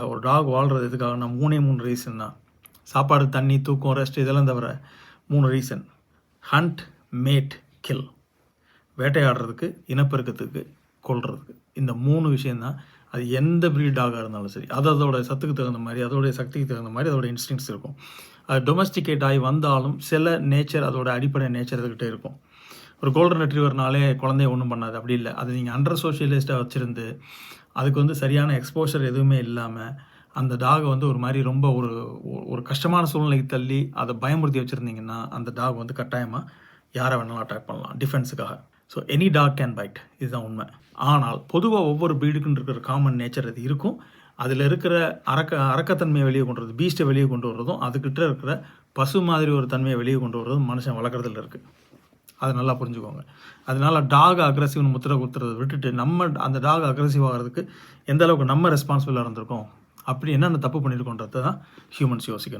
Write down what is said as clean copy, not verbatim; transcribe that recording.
ஒரு டாக் வாழ்கிறது எதுக்காகனா 3 ரீசன் தான். சாப்பாடு, தண்ணி, தூக்கம், ரெஸ்ட் இதெல்லாம் தவிர 3 ரீசன். Hunt, mate, kill. வேட்டையாடுறதுக்கு, இனப்பெருக்கத்துக்கு, கொல்றதுக்கு. இந்த 3 விஷயந்தான். அது எந்த ப்ரீட் டாகாக இருந்தாலும் சரி. அது அதோட சத்துக்கு தகுந்த மாதிரி, அதோடைய சக்திக்கு தகுந்த மாதிரி அதோட இன்ஸ்டிங்க்ட்ஸ் இருக்கும். அது டொமஸ்டிகேட் ஆகி வந்தாலும் சில நேச்சர், அதோட அடிப்படை நேச்சர் அதுக்கிட்ட இருக்கும். ஒரு கோல்டன் ரெட்ரீவர்னாலே குழந்தைய ஒன்றும் பண்ணாது, அப்படி இல்லை. அது நீங்கள் அண்டர் சோஷியலிஸ்ட்டாக வச்சுருந்து அதுக்கு சரியான எக்ஸ்போஷர் எதுவுமே இல்லாமல் அந்த டாகை ஒரு மாதிரி ரொம்ப ஒரு கஷ்டமான சூழ்நிலைக்கு தள்ளி அதை பயமுறுத்தி வச்சுருந்தீங்கன்னா அந்த டாக் கட்டாயமாக யாரை வேணாலும் அட்டாக் பண்ணலாம் டிஃபென்ஸுக்காக. So any dog can bite, இதுதான் உண்மை. ஆனால் பொதுவாக ஒவ்வொரு ப்ரீடுக்குன்னு இருக்கிற காமன் நேச்சர் அது இருக்கும். அதில் இருக்கிற அரக்கத்தன்மையை வெளியே கொண்டு வரது, பீஸ்ட்டை வெளியே கொண்டு வர்றதும், அதுக்கிட்ட இருக்கிற பசு மாதிரி ஒரு தன்மையை வெளியே கொண்டு வர்றதும் மனுஷன் வளர்க்குறதுல இருக்குது. அதை நல்லா புரிஞ்சுக்கோங்க. அதனால் டாக் அக்ரெசிவ்னு முத்திரை குத்துறதை விட்டுட்டு நம்ம அந்த டாக் அக்ரெசிவ் ஆகிறதுக்கு எந்த அளவுக்கு நம்ம ரெஸ்பான்சிபிளாக இருந்திருக்கோம், அப்படி என்னென்ன தப்பு பண்ணியிருக்கோன்றதை தான் ஹியூமன்ஸ் யோசிக்கணும்.